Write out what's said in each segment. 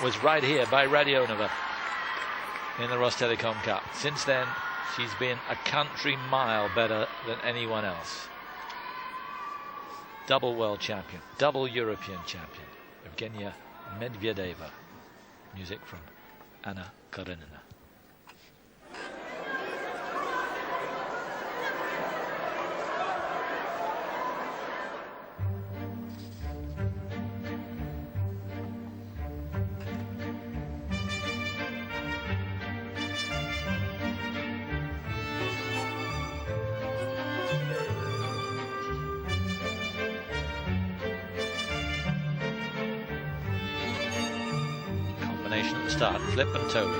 Was right here by Radionova in the Rostelecom Cup. Since then, she's been a country mile better than anyone else. Double world champion, double European champion, Evgenia Medvedeva. Music from Anna Karenina. At the start, flip and toe.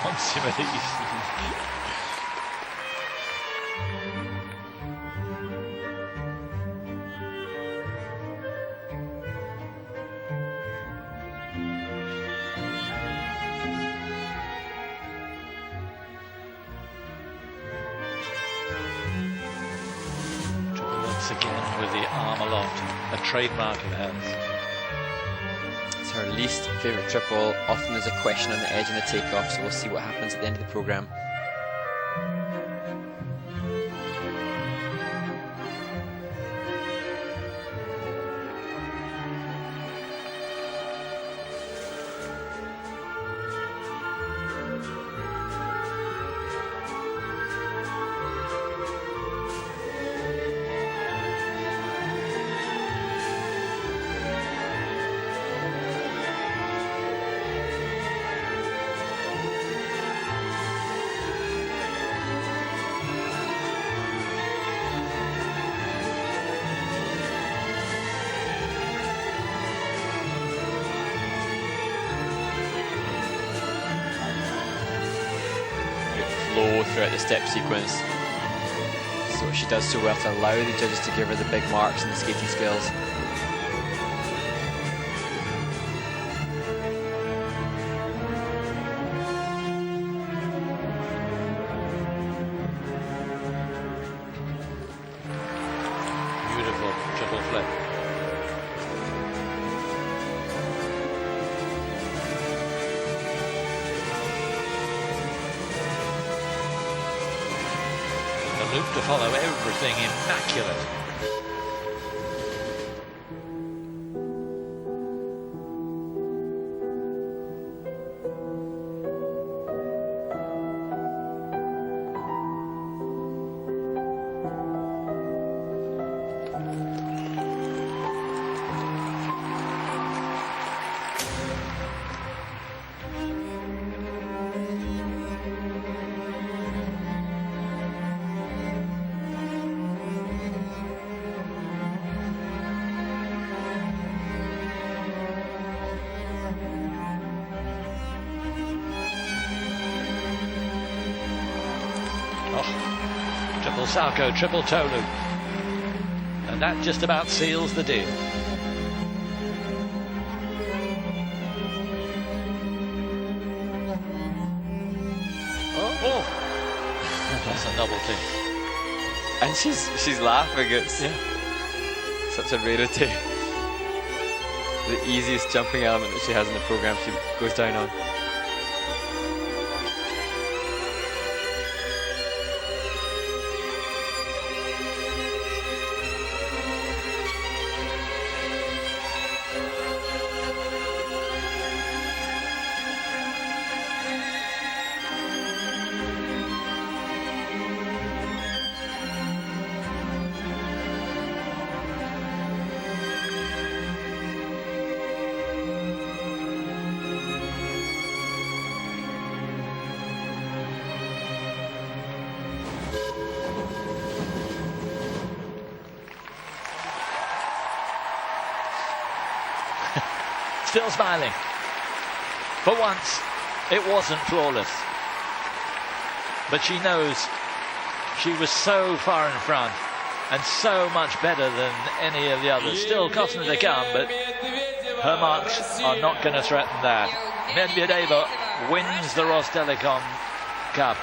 Consummate ease. Again with the arm aloft, a trademark of hers. It's her least favourite triple. Often there's a question on the edge in the takeoff, so we'll see what happens at the end of the programme. Flow throughout the step sequence. So she does so well to allow the judges to give her the big marks in the skating skills. Beautiful triple flip. Loop to follow, everything immaculate. Triple Salchow, triple toe loop. And that just about seals the deal. Oh. That's a novelty. And she's laughing. It's such a rarity. The easiest jumping element that she has in the programme, she goes down on. Still smiling. For once, it wasn't flawless. But she knows she was so far in front and so much better than any of the others. Still costing her to come, but her marks are not going to threaten that. Medvedeva wins the Rostelecom Cup.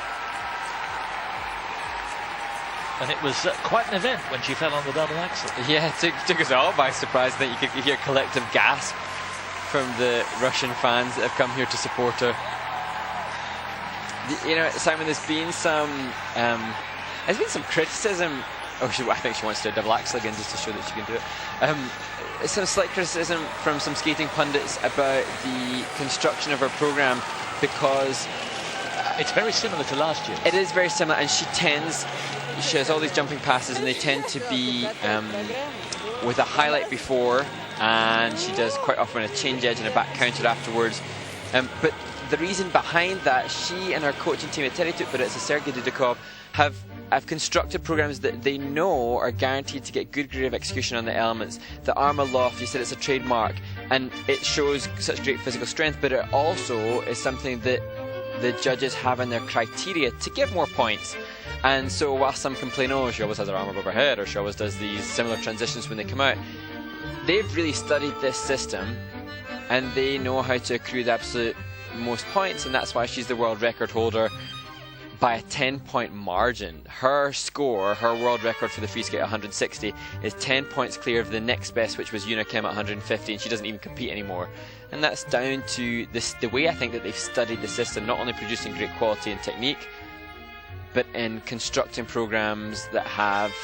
And it was quite an event when she fell on the double axel. Yeah, it took us all by surprise. I think you could hear collective gasp from the Russian fans that have come here to support her. You know, Simon, there's been some criticism. Oh, I think she wants to do a double axel again just to show that she can do it. Some slight criticism from some skating pundits about the construction of her program, because it's very similar to last year. It is very similar, and she has all these jumping passes, and they tend to be with a highlight before, and she does quite often a change edge and a back counter afterwards. But the reason behind that, she and her coaching team at Teretut, but it's a Sergei Dudikov, have constructed programs that they know are guaranteed to get good degree of execution on the elements. The arm aloft, you said it's a trademark, and it shows such great physical strength, but it also is something that the judges have in their criteria to give more points. And so while some complain, oh, she always has her arm above her head, or she always does these similar transitions when they come out, they've really studied this system, and they know how to accrue the absolute most points, and that's why she's the world record holder by a 10-point margin. Her score, her world record for the free skate 160, is 10 points clear of the next best, which was Yuna Kim at 150, and she doesn't even compete anymore. And that's down to the way I think that they've studied the system, not only producing great quality and technique, but in constructing programs that have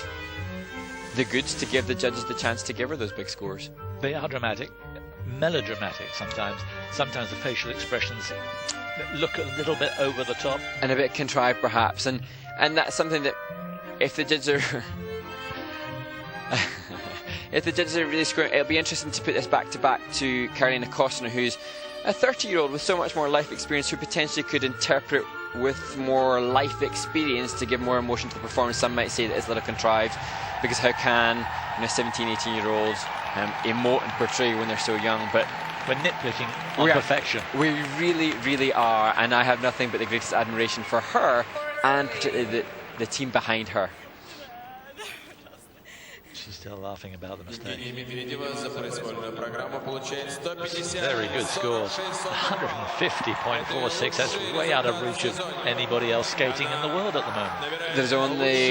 the goods to give the judges the chance to give her those big scores. They are dramatic, melodramatic sometimes. Sometimes the facial expressions look a little bit over the top. And a bit contrived, perhaps. And that's something that, if the judges are... if the judges are really screwing, it'll be interesting to put this back to back to Karolina Kostner, who's a 30-year-old with so much more life experience, who potentially could interpret with more life experience to give more emotion to the performance. Some might say that it's a little contrived, because how can 17, 18-year-olds emote and portray when they're so young? But we're nitpicking on perfection. We really, really are, and I have nothing but the greatest admiration for her, and particularly the team behind her. She's still laughing about the mistake. Very good score. 150.46. That's way out of reach of anybody else skating in the world at the moment. There's only